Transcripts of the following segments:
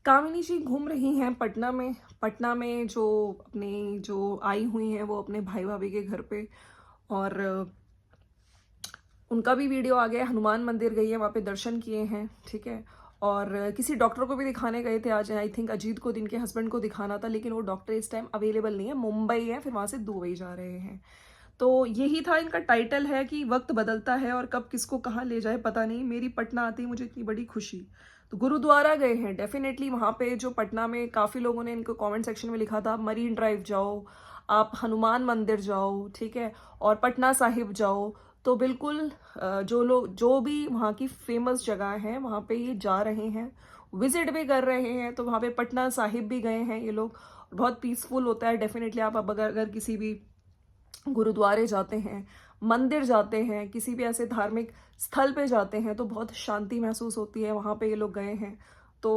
कामिनी जी घूम रही हैं पटना में। पटना में जो अपनी जो आई हुई हैं वो अपने भाई भाभी के घर पे। और उनका भी वीडियो आ गया, हनुमान मंदिर गई है, वहाँ पे दर्शन किए हैं, ठीक है। और किसी डॉक्टर को भी दिखाने गए थे आज, आई थिंक अजीत को, जिनके हस्बैंड को दिखाना था, लेकिन वो डॉक्टर इस टाइम अवेलेबल नहीं है, मुंबई है, फिर वहाँ से दुबई जा रहे हैं। तो यही था इनका टाइटल, है कि वक्त बदलता है और कब किसको कहाँ ले जाए पता नहीं। मेरी पटना आती मुझे इतनी बड़ी खुशी। तो गुरुद्वारा गए हैं डेफिनेटली, वहाँ पे जो पटना में काफ़ी लोगों ने इनको कमेंट सेक्शन में लिखा था, मरीन ड्राइव जाओ, आप हनुमान मंदिर जाओ, ठीक है, और पटना साहिब जाओ। तो बिल्कुल जो लोग जो भी वहाँ की फेमस जगह है वहाँ पे ये जा रहे हैं, विजिट भी कर रहे हैं। तो वहाँ पे पटना साहिब भी गए हैं ये लोग। बहुत पीसफुल होता है डेफिनेटली। आप अब अगर किसी भी गुरुद्वारे जाते हैं, मंदिर जाते हैं, किसी भी ऐसे धार्मिक स्थल पे जाते हैं तो बहुत शांति महसूस होती है। वहाँ पे ये लोग गए हैं तो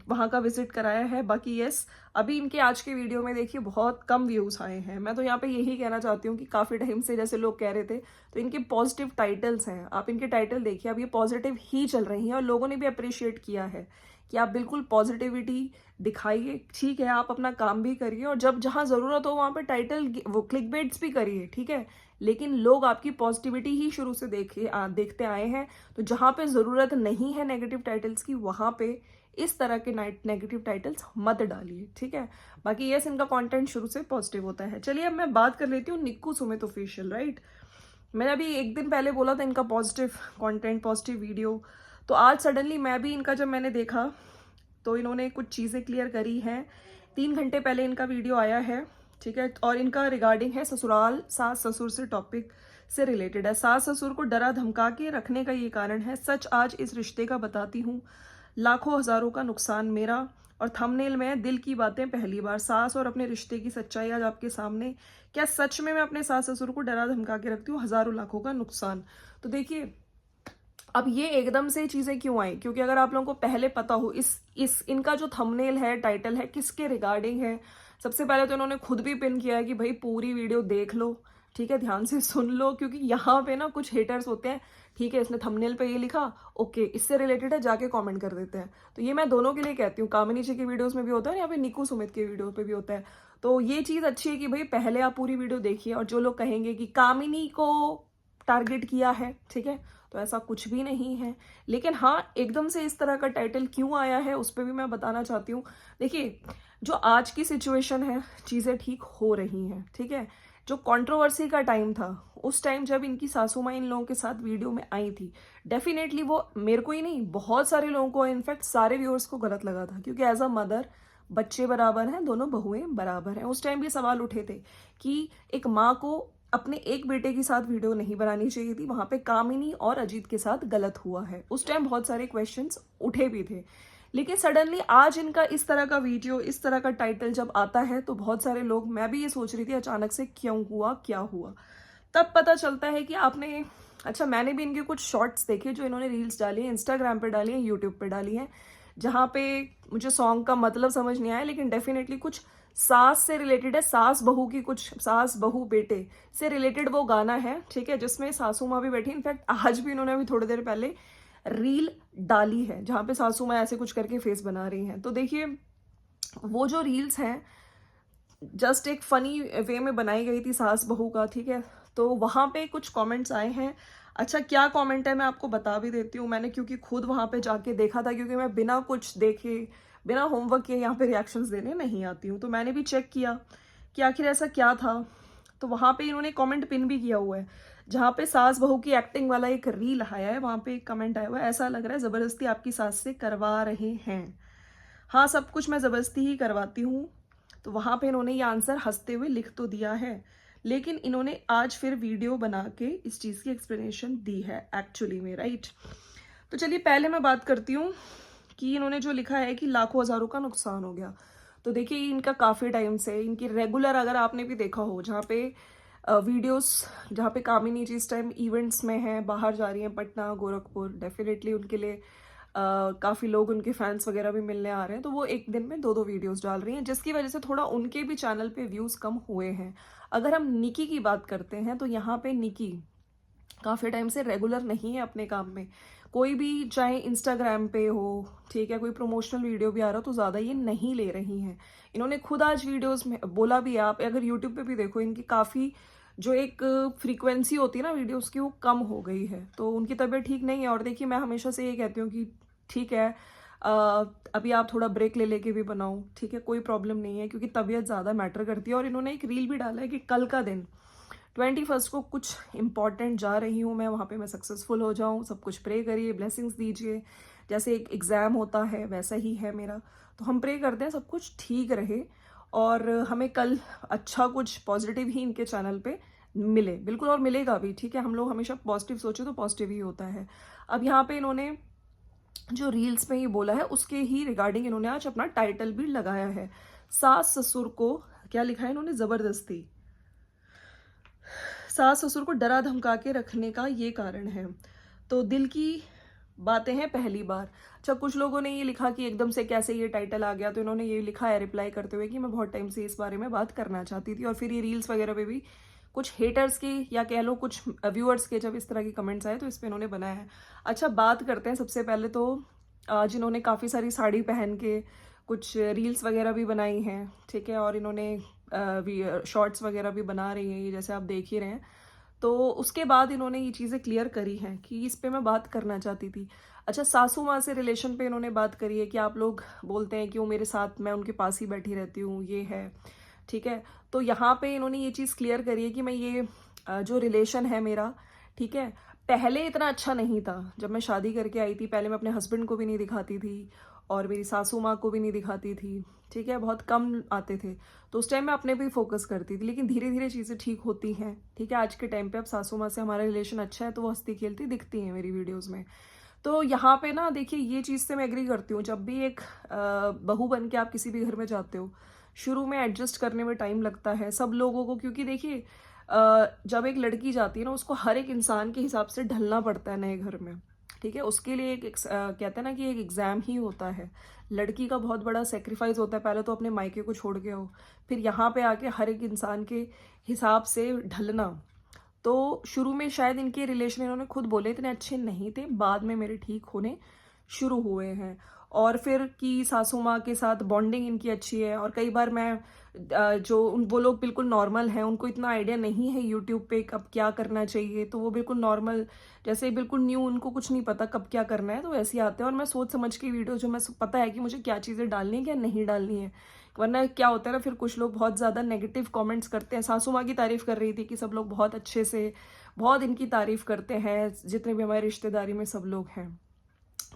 वहाँ का विजिट कराया है। बाकी यस, अभी इनके आज के वीडियो में देखिए बहुत कम व्यूज आए हैं। मैं तो यहाँ पे यही कहना चाहती हूँ कि काफ़ी टाइम से जैसे लोग कह रहे थे, तो इनके पॉजिटिव टाइटल्स हैं, आप इनके टाइटल देखिए, अब ये पॉजिटिव ही चल रही हैं और लोगों ने भी अप्रिशिएट किया है कि आप बिल्कुल पॉजिटिविटी दिखाइए, ठीक है, आप अपना काम भी करिए और जब जहाँ ज़रूरत हो वहाँ पे टाइटल वो क्लिकबेट्स भी करिए, ठीक है। लेकिन लोग आपकी पॉजिटिविटी ही शुरू से देखते आए हैं। तो जहाँ पे ज़रूरत नहीं है नेगेटिव टाइटल्स की, वहाँ पे इस तरह के नेगेटिव टाइटल्स मत डालिए, ठीक है। बाकी यस, इनका कंटेंट शुरू से पॉजिटिव होता है। चलिए अब मैं बात कर लेती हूँ निक्कू सुमित ऑफिशियल, राइट। मैंने अभी एक दिन पहले बोला था इनका पॉजिटिव कंटेंट, पॉजिटिव वीडियो। तो आज सडनली मैं भी इनका जब मैंने देखा तो इन्होंने कुछ चीज़ें क्लियर करी हैं। 3 घंटे पहले इनका वीडियो आया है, ठीक है, और इनका रिगार्डिंग है ससुराल, सास ससुर से टॉपिक से रिलेटेड है। सास ससुर को डरा धमका के रखने का ये कारण है, सच आज इस रिश्ते का बताती हूँ, लाखों हजारों का नुकसान मेरा। और थंबनेल में दिल की बातें पहली बार, सास और अपने रिश्ते की सच्चाई आज आपके सामने। क्या सच में मैं अपने सास ससुर को डरा धमका के रखती हूँ, हजारों लाखों का नुकसान। तो देखिए अब ये एकदम से चीजें क्यों आई, क्योंकि अगर आप लोगों को पहले पता हो इस इनका जो थंबनेल है, टाइटल है, किसके रिगार्डिंग है। सबसे पहले तो इन्होंने खुद भी पिन किया है कि भाई पूरी वीडियो देख लो, ठीक है, ध्यान से सुन लो, क्योंकि यहाँ पे ना कुछ हेटर्स होते हैं, ठीक है, इसने थंबनेल पे ये लिखा, ओके इससे रिलेटेड है, जाके कमेंट कर देते हैं। तो ये मैं दोनों के लिए कहती हूँ, कामिनी जी की वीडियोस में भी होता है, यहाँ पे निक्कू सुमित के वीडियो पे भी होता है। तो ये चीज अच्छी है कि भाई पहले आप पूरी वीडियो देखिए। और जो लोग कहेंगे कि कामिनी को टारगेट किया है, ठीक है, तो ऐसा कुछ भी नहीं है। लेकिन हाँ, एकदम से इस तरह का टाइटल क्यों आया है उस पर भी मैं बताना चाहती हूँ। देखिए जो आज की सिचुएशन है, चीज़ें ठीक हो रही हैं, ठीक है। जो कंट्रोवर्सी का टाइम था, उस टाइम जब इनकी सासू माँ इन लोगों के साथ वीडियो में आई थी, डेफिनेटली वो मेरे को ही नहीं, बहुत सारे लोगों को, इनफैक्ट सारे व्यूअर्स को गलत लगा था, क्योंकि एज अ मदर बच्चे बराबर हैं, दोनों बहुएं बराबर हैं। उस टाइम भी सवाल उठे थे कि एक माँ को अपने एक बेटे के साथ वीडियो नहीं बनानी चाहिए थी, वहां पे कामिनी और अजीत के साथ गलत हुआ है। उस टाइम बहुत सारे क्वेश्चंस उठे भी थे। लेकिन सडनली आज इनका इस तरह का वीडियो, इस तरह का टाइटल जब आता है तो बहुत सारे लोग, मैं भी ये सोच रही थी अचानक से क्यों हुआ, क्या हुआ। तब पता चलता है कि आपने, अच्छा मैंने भी इनके कुछ शॉर्ट्स देखे जो इन्होंने रील्स डाली है, इंस्टाग्राम पे डाली है, यूट्यूब पे डाली है, जहाँ पे मुझे सॉन्ग का मतलब समझ नहीं आया, लेकिन डेफिनेटली कुछ सास से रिलेटेड है, सास बहू की, कुछ सास बहू बेटे से रिलेटेड वो गाना है, ठीक है, जिसमें सासू माँ भी बैठी। इनफैक्ट आज भी इन्होंने अभी थोड़ी देर पहले रील डाली है जहाँ पे सासू माँ ऐसे कुछ करके फेस बना रही हैं। तो देखिए वो जो रील्स हैं जस्ट एक फनी वे में बनाई गई थी सास बहू का, ठीक है। तो वहाँ पे कुछ कमेंट्स आए हैं। अच्छा क्या कमेंट है मैं आपको बता भी देती हूँ। मैंने क्योंकि खुद वहाँ पे जाके देखा था, क्योंकि मैं बिना कुछ देखे, बिना होमवर्क के यहाँ पे रिएक्शंस देने नहीं आती हूँ, तो मैंने भी चेक किया कि आखिर ऐसा क्या था। तो वहाँ पे इन्होंने कमेंट पिन भी किया हुआ है, जहाँ पे सास बहू की एक्टिंग वाला एक रील आया है, वहाँ पे एक कमेंट आया हुआ है, ऐसा लग रहा है ज़बरदस्ती आपकी सास से करवा रहे हैं। हाँ, सब कुछ मैं ज़बरदस्ती ही करवाती हूँ। तो वहाँ पे इन्होंने ये आंसर हंसते हुए लिख तो दिया है, लेकिन इन्होंने आज फिर वीडियो बना के इस चीज़ की एक्सप्लेनेशन दी है एक्चुअली में, राइट। तो चलिए पहले मैं बात करती हूँ कि इन्होंने जो लिखा है कि लाखों हज़ारों का नुकसान हो गया। तो देखिए इनका काफ़ी टाइम से, इनकी रेगुलर, अगर आपने भी देखा हो, जहाँ पे वीडियोस, जहाँ पे कामिनी जी इस टाइम इवेंट्स में हैं, बाहर जा रही हैं, पटना गोरखपुर, डेफिनेटली उनके लिए काफ़ी लोग, उनके फैंस वगैरह भी मिलने आ रहे हैं, तो वो एक दिन में 2-2 वीडियोस डाल रही हैं, जिसकी वजह से थोड़ा उनके भी चैनल पे व्यूज़ कम हुए हैं। अगर हम निकी की बात करते हैं तो यहाँ पे निकी काफ़ी टाइम से रेगुलर नहीं है अपने काम में। कोई भी चाहे इंस्टाग्राम पे हो, ठीक है, कोई प्रमोशनल वीडियो भी आ रहा हो तो ज़्यादा ये नहीं ले रही हैं। इन्होंने खुद आज वीडियोस में बोला भी है, आप अगर यूट्यूब पे भी देखो इनकी काफ़ी जो एक फ्रीक्वेंसी होती है ना वीडियोस की वो कम हो गई है, तो उनकी तबीयत ठीक नहीं है। और देखिए मैं हमेशा से ये कहती हूँ कि ठीक है, अ, अभी आप थोड़ा ब्रेक ले लेके भी बनाओ, ठीक है, कोई प्रॉब्लम नहीं है, क्योंकि तबीयत ज़्यादा मैटर करती है। और इन्होंने एक रील भी डाला है कि कल का दिन 21 को कुछ इंपॉर्टेंट जा रही हूँ मैं, वहाँ पे मैं सक्सेसफुल हो जाऊँ, सब कुछ प्रे करिए, ब्लेसिंग्स दीजिए। जैसे एक एग्ज़ाम होता है वैसा ही है मेरा, तो हम प्रे करते हैं सब कुछ ठीक रहे और हमें कल अच्छा कुछ पॉजिटिव ही इनके चैनल पे मिले, बिल्कुल, और मिलेगा भी, ठीक है। हम लोग हमेशा पॉजिटिव सोचे तो पॉजिटिव ही होता है। अब यहाँ पे इन्होंने जो रील्स में ये बोला है उसके ही रिगार्डिंग इन्होंने आज अपना टाइटल भी लगाया है। सास ससुर को क्या लिखा है इन्होंने, ज़बरदस्ती, सास ससुर को डरा धमका के रखने का ये कारण है। तो दिल की बातें हैं पहली बार। अच्छा, कुछ लोगों ने ये लिखा कि एकदम से कैसे ये टाइटल आ गया, तो इन्होंने ये लिखा है रिप्लाई करते हुए कि मैं बहुत टाइम से इस बारे में बात करना चाहती थी। और फिर ये रील्स वगैरह पे भी कुछ हेटर्स के या कह लो कुछ व्यूअर्स के जब इस तरह के कमेंट्स आए तो इस पे इन्होंने बनाया है। अच्छा, बात करते हैं सबसे पहले तो जिन्होंने काफ़ी सारी साड़ी पहन के कुछ रील्स वगैरह भी बनाई हैं, ठीक है, और इन्होंने शॉर्ट्स वगैरह भी बना रही हैं, ये जैसे आप देख ही रहे हैं। तो उसके बाद इन्होंने ये चीज़ें क्लियर करी हैं कि इस पे मैं बात करना चाहती थी। अच्छा, सासू माँ से रिलेशन पे इन्होंने बात करी है कि आप लोग बोलते हैं कि वो मेरे साथ, मैं उनके पास ही बैठी रहती हूँ, ये है, ठीक है। तो यहाँ पे इन्होंने ये चीज़ क्लियर करी है कि मैं ये जो रिलेशन है मेरा, ठीक है, पहले इतना अच्छा नहीं था। जब मैं शादी करके आई थी पहले मैं अपने हस्बैंड को भी नहीं दिखाती थी और मेरी सासू माँ को भी नहीं दिखाती थी, ठीक है, बहुत कम आते थे। तो उस टाइम मैं अपने पे ही फोकस करती थी, लेकिन धीरे धीरे चीज़ें ठीक होती हैं, ठीक है। आज के टाइम पे अब सासू माँ से हमारा रिलेशन अच्छा है तो वो हंसती खेलती दिखती हैं मेरी वीडियोज़ में। तो यहाँ पे ना देखिए, ये चीज़ से मैं एग्री करती हूँ। जब भी एक बहू बन के आप किसी भी घर में जाते हो, शुरू में एडजस्ट करने में टाइम लगता है सब लोगों को, क्योंकि देखिए जब एक लड़की जाती है ना उसको हर एक इंसान के हिसाब से ढलना पड़ता है नए घर में, ठीक है। उसके लिए कहते हैं ना कि एक एग्ज़ाम ही होता है। लड़की का बहुत बड़ा सेक्रीफाइस होता है, पहले तो अपने मायके को छोड़ के हो, फिर यहाँ पे आके हर एक इंसान के हिसाब से ढलना। तो शुरू में शायद इनके रिलेशन इन्होंने खुद बोले इतने अच्छे नहीं थे, बाद में मेरे ठीक होने शुरू हुए हैं। और फिर कि सासू माँ के साथ बॉन्डिंग इनकी अच्छी है। और कई बार मैं वो लोग बिल्कुल नॉर्मल हैं, उनको इतना आइडिया नहीं है यूट्यूब पे कब क्या करना चाहिए, तो वो बिल्कुल नॉर्मल, जैसे बिल्कुल न्यू, उनको कुछ नहीं पता कब क्या करना है, तो वैसे ही आते हैं। और मैं सोच समझ के वीडियो, जो मैं पता है कि मुझे क्या चीज़ें डालनी है क्या नहीं डालनी है, वरना क्या होता है ना, फिर कुछ लोग बहुत ज़्यादा नेगेटिव कमेंट्स करते हैं। सासू माँ की तारीफ़ कर रही थी कि सब लोग बहुत अच्छे से, बहुत इनकी तारीफ़ करते हैं, जितने भी हमारे रिश्तेदारी में सब लोग हैं।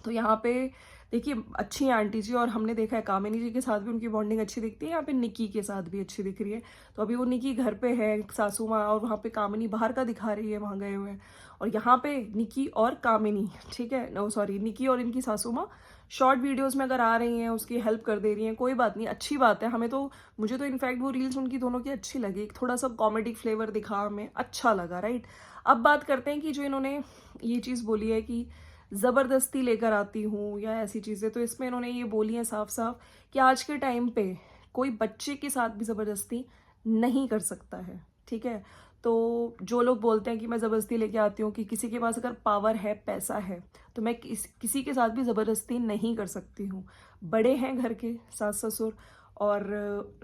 तो यहाँ पे देखिए अच्छी हैं आंटी जी, और हमने देखा है कामिनी जी के साथ भी उनकी बॉन्डिंग अच्छी दिखती है, यहाँ पे निकी के साथ भी अच्छी दिख रही है। तो अभी वो निकी घर पे है सासू माँ, और वहाँ पे कामिनी बाहर का दिखा रही है, वहाँ गए हुए हैं। और यहाँ पे निकी और कामिनी, ठीक है, नो सॉरी, निकी और इनकी सासू माँ शॉर्ट वीडियोस में अगर आ रही हैं, उसकी हेल्प कर दे रही हैं, कोई बात नहीं, अच्छी बात है। हमें तो, मुझे तो इनफैक्ट वो रील्स उनकी दोनों की अच्छी लगी, थोड़ा सा कॉमेडी फ्लेवर दिखा, हमें अच्छा लगा, राइट। अब बात करते हैं कि जो इन्होंने ये चीज़ बोली है कि ज़बरदस्ती लेकर आती हूँ या ऐसी चीज़ें, तो इसमें इन्होंने ये बोली है साफ साफ कि आज के टाइम पे कोई बच्चे के साथ भी ज़बरदस्ती नहीं कर सकता है, ठीक है। तो जो लोग बोलते हैं कि मैं ज़बरदस्ती लेके आती हूँ, कि किसी के पास अगर पावर है, पैसा है, तो मैं किसी के साथ भी ज़बरदस्ती नहीं कर सकती हूँ। बड़े हैं घर के सास ससुर, और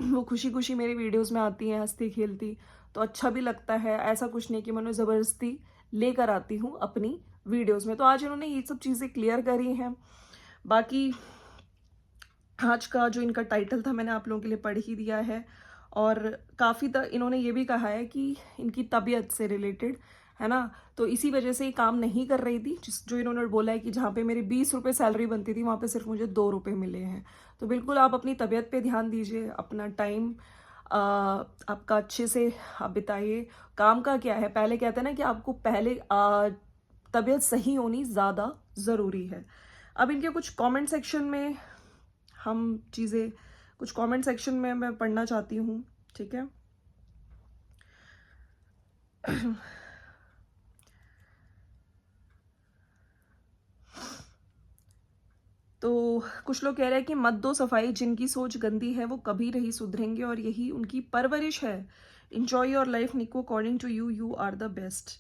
वो खुशी खुशी मेरी वीडियोज़ में आती हैं हंसती खेलती, तो अच्छा भी लगता है। ऐसा कुछ नहीं कि मैं उन्हें ज़बरदस्ती लेकर आती हूँ अपनी वीडियोस में। तो आज इन्होंने ये सब चीज़ें क्लियर करी हैं। बाकी आज का जो इनका टाइटल था मैंने आप लोगों के लिए पढ़ ही दिया है। और काफ़ी इन्होंने ये भी कहा है कि इनकी तबीयत से रिलेटेड है ना, तो इसी वजह से ये काम नहीं कर रही थी। जो इन्होंने बोला है कि जहाँ पे मेरी 20 रुपये सैलरी बनती थी वहाँ पे सिर्फ मुझे 2 रुपये मिले हैं। तो बिल्कुल आप अपनी तबीयत पे ध्यान दीजिए, अपना टाइम आपका अच्छे से आप बिताइए। काम का क्या है, पहले कहते हैं ना कि आपको पहले तबीयत सही होनी ज़्यादा ज़रूरी है। अब इनके कुछ कमेंट सेक्शन में हम चीज़ें, कुछ कमेंट सेक्शन में मैं पढ़ना चाहती हूँ, ठीक है। तो कुछ लोग कह रहे हैं कि मत दो सफाई, जिनकी सोच गंदी है वो कभी नहीं सुधरेंगे और यही उनकी परवरिश है। Enjoy your life Nico, according to you, you are the best.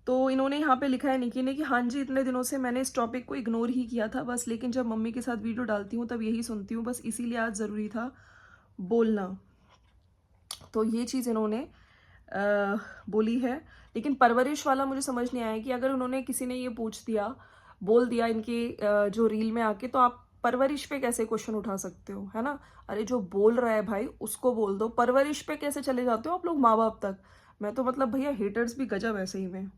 तो इन्होंने यहाँ पे लिखा है निकी ने कि हाँ जी, इतने दिनों से मैंने इस टॉपिक को इग्नोर ही किया था बस, लेकिन जब मम्मी के साथ वीडियो डालती हूँ तब यही सुनती हूँ बस, इसीलिए आज ज़रूरी था बोलना। तो ये चीज़ इन्होंने बोली है। लेकिन परवरिश वाला मुझे समझ नहीं आया कि अगर उन्होंने, किसी ने ये पूछ दिया, बोल दिया इनके जो रील में आके, तो आप परवरिश पे कैसे क्वेश्चन उठा सकते हो, है ना? अरे जो बोल रहा है भाई उसको बोल दो, परवरिश पे कैसे चले जाते हो आप लोग माँ बाप तक? मैं तो मतलब भैया हेटर्स भी गजब है सही में।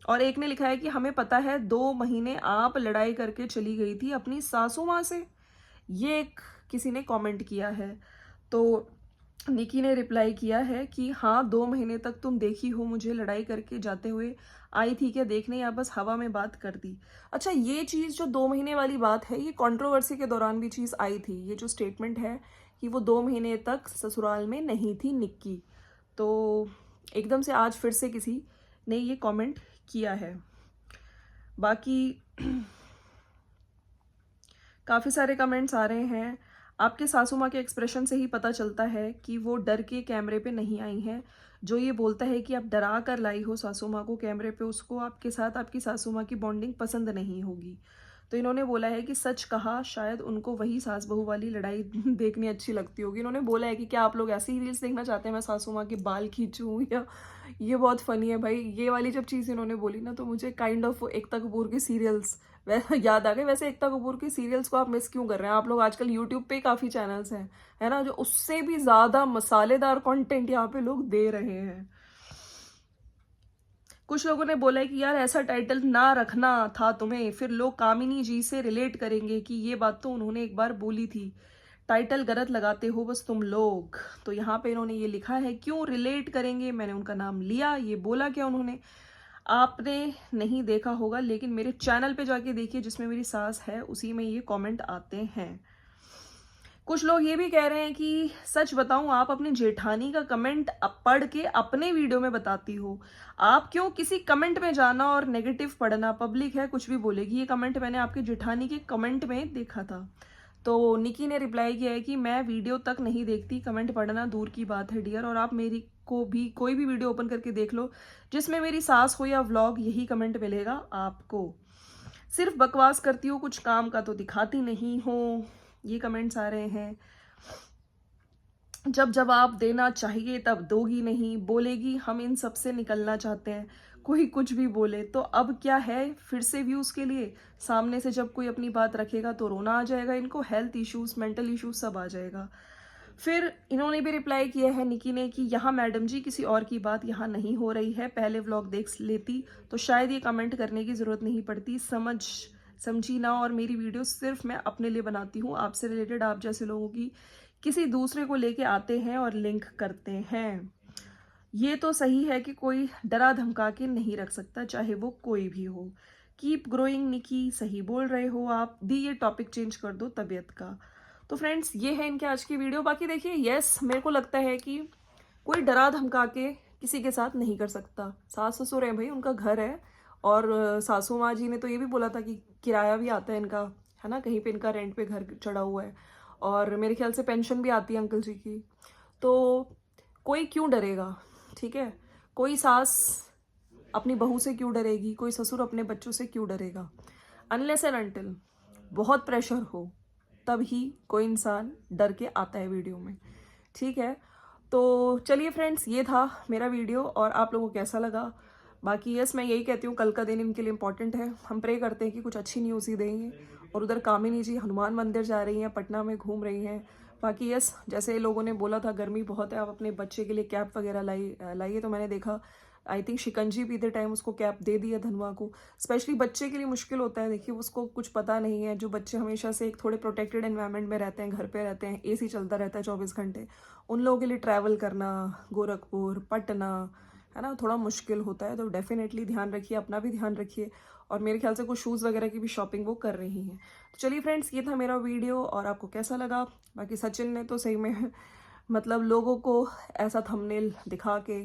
और एक ने लिखा है कि हमें पता है 2 महीने आप लड़ाई करके चली गई थी अपनी सासू माँ से। ये एक किसी ने कमेंट किया है। तो निकी ने रिप्लाई किया है कि हाँ 2 महीने तक तुम देखी हो मुझे लड़ाई करके जाते हुए, आई थी क्या देखने या बस हवा में बात कर दी? अच्छा, ये चीज़ जो 2 महीने वाली बात है, ये कंट्रोवर्सी के दौरान भी चीज़ आई थी। ये जो स्टेटमेंट है कि वो 2 महीने तक ससुराल में नहीं थी निक्की, तो एकदम से आज फिर से किसी ने ये कमेंट किया है। बाकी काफ़ी सारे कमेंट्स आ रहे हैं। आपके सासू माँ के एक्सप्रेशन से ही पता चलता है कि वो डर के कैमरे पे नहीं आई हैं। जो ये बोलता है कि आप डरा कर लाई हो सासू माँ को कैमरे पे, उसको आपके साथ आपकी सासू माँ की बॉन्डिंग पसंद नहीं होगी। तो इन्होंने बोला है कि सच कहा, शायद उनको वही सास बहू वाली लड़ाई देखनी अच्छी लगती होगी। इन्होंने बोला है कि क्या आप लोग ऐसी ही रील्स देखना चाहते हैं, मैं सासू माँ के बाल खींचूँ या, ये बहुत फनी है भाई। ये वाली जब चीज़ इन्होंने बोली ना, तो मुझे काइंड ऑफ एकता कपूर के सीरियल्स याद आ गए। वैसे एकता कपूर के सीरियल्स को आप मिस क्यों कर रहे हैं? आप लोग आजकल यूट्यूब पे काफ़ी चैनल्स हैं, है ना, जो उससे भी ज़्यादा मसालेदार कंटेंट यहाँ पे लोग दे रहे हैं। कुछ लोगों ने बोला है कि यार ऐसा टाइटल ना रखना था तुम्हें, फिर लोग कामिनी जी से रिलेट करेंगे कि ये बात तो उन्होंने एक बार बोली थी, टाइटल गलत लगाते हो बस तुम लोग। तो यहाँ पे इन्होंने ये लिखा है, क्यों रिलेट करेंगे, मैंने उनका नाम लिया, ये बोला क्या उन्होंने? आपने नहीं देखा होगा, लेकिन मेरे चैनल पे जाके देखिए जिसमें मेरी सास है, उसी में ये कमेंट आते हैं। कुछ लोग ये भी कह रहे हैं कि सच बताऊं, आप अपनी जेठानी का कमेंट पढ़ के अपने वीडियो में बताती हो, आप क्यों किसी कमेंट में जाना और नेगेटिव पढ़ना? पब्लिक है कुछ भी बोलेगी। ये कमेंट मैंने आपके जेठानी के कमेंट में देखा था। तो निकी ने रिप्लाई किया है कि मैं वीडियो तक नहीं देखती, कमेंट पढ़ना दूर की बात है डियर, और आप मेरी को भी कोई भी वीडियो ओपन करके देख लो जिसमें मेरी सास हो या व्लॉग, यही कमेंट मिलेगा आपको। सिर्फ बकवास करती हो, कुछ काम का तो दिखाती नहीं हो, ये कमेंट्स आ रहे हैं। जब जवाब देना चाहिए तब दोगी नहीं, बोलेगी हम इन सब से निकलना चाहते हैं, कोई कुछ भी बोले तो अब क्या है फिर से व्यूज़ के लिए? सामने से जब कोई अपनी बात रखेगा तो रोना आ जाएगा इनको, हेल्थ इश्यूज, मेंटल इश्यूज सब आ जाएगा। फिर इन्होंने भी रिप्लाई किया है निकी ने कि यहाँ मैडम जी किसी और की बात यहाँ नहीं हो रही है, पहले व्लॉग देख लेती तो शायद ये कमेंट करने की ज़रूरत नहीं पड़ती, समझी ना, और मेरी वीडियो सिर्फ मैं अपने लिए बनाती हूँ, आपसे रिलेटेड आप जैसे लोगों की किसी दूसरे को लेके आते हैं और लिंक करते हैं। ये तो सही है कि कोई डरा धमका के नहीं रख सकता, चाहे वो कोई भी हो। कीप ग्रोइंग निकी, सही बोल रहे हो आप, दी ये टॉपिक चेंज कर दो तबीयत का। तो फ्रेंड्स, ये है इनके आज की वीडियो। बाकी देखिए, यस, मेरे को लगता है कि कोई डरा धमका के किसी के साथ नहीं कर सकता। सास ससुर है भाई, उनका घर है। और सासू माँ जी ने तो ये भी बोला था कि किराया भी आता है इनका, है ना, कहीं पे इनका रेंट पे घर चढ़ा हुआ है, और मेरे ख्याल से पेंशन भी आती है अंकल जी की। तो कोई क्यों डरेगा, ठीक है? कोई सास अपनी बहू से क्यों डरेगी, कोई ससुर अपने बच्चों से क्यों डरेगा? अनलेस एंड अनटिल बहुत प्रेशर हो, तब ही कोई इंसान डर के आता है वीडियो में, ठीक है? तो चलिए फ्रेंड्स, ये था मेरा वीडियो, और आप लोगों को कैसा लगा? बाकी यस, मैं यही कहती हूँ, कल का दिन इनके लिए इंपॉर्टेंट है। हम प्रे करते हैं कि कुछ अच्छी न्यूज़ ही देंगे। और उधर कामिनी जी हनुमान मंदिर जा रही हैं, पटना में घूम रही हैं। बाकी यस, जैसे लोगों ने बोला था गर्मी बहुत है, आप अपने बच्चे के लिए कैप वगैरह लाइए, तो मैंने देखा, आई थिंक शिकंजी पीते टाइम उसको कैप दे दी है धनवा को। स्पेशली बच्चे के लिए मुश्किल होता है, देखिए उसको कुछ पता नहीं है। जो बच्चे हमेशा से एक थोड़े प्रोटेक्टेड एनवायरनमेंट में रहते हैं, घर पे रहते हैं, एसी चलता रहता है 24 घंटे, उन लोगों के लिए ट्रैवल करना गोरखपुर पटना, है ना, थोड़ा मुश्किल होता है। तो डेफिनेटली ध्यान रखिए, अपना भी ध्यान रखिए। और मेरे ख्याल से कुछ शूज़ वगैरह की भी शॉपिंग वो कर रही हैं। तो चलिए फ्रेंड्स, ये था मेरा वीडियो, और आपको कैसा लगा? बाकी सचिन ने तो सही में मतलब लोगों को ऐसा थंबनेल दिखा के,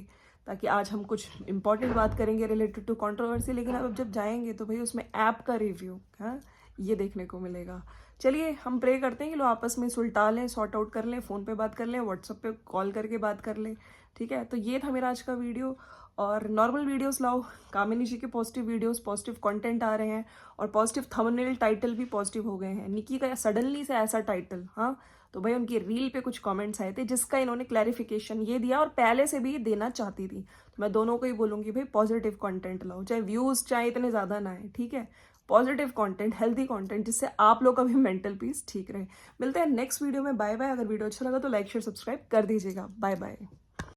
ताकि आज हम कुछ इंपॉर्टेंट बात करेंगे रिलेटेड टू कंट्रोवर्सी, लेकिन अब जब जाएंगे तो भाई उसमें ऐप का रिव्यू, हाँ, ये देखने को मिलेगा। चलिए, हम प्रे करते हैं कि लोग आपस में सुलटा लें, सॉर्ट आउट कर लें, फ़ोन पे बात कर लें, व्हाट्सएप पे कॉल करके बात कर लें, ठीक है, तो ये था मेरा आज का वीडियो। और नॉर्मल वीडियोस लाओ, कामिनी जी के पॉजिटिव वीडियोस, पॉजिटिव कंटेंट आ रहे हैं और पॉजिटिव थंबनेल टाइटल भी पॉजिटिव हो गए हैं। निकी का सडनली से ऐसा टाइटल, हाँ, तो भाई उनकी रील पे कुछ कमेंट्स आए थे जिसका इन्होंने क्लैरिफिकेशन ये दिया और पहले से भी देना चाहती थी। तो मैं दोनों को ही बोलूँगी भाई पॉजिटिव कंटेंट लाओ, चाहे व्यूज़ चाहे इतने ज़्यादा ना आए, ठीक है। पॉजिटिव कंटेंट, हेल्दी कंटेंट, जिससे आप लोग का भी मेंटल पीस ठीक रहे। मिलते हैं नेक्स्ट वीडियो में। Bye bye. अगर वीडियो अच्छा लगा तो लाइक शेयर सब्सक्राइब कर दीजिएगा। Bye bye.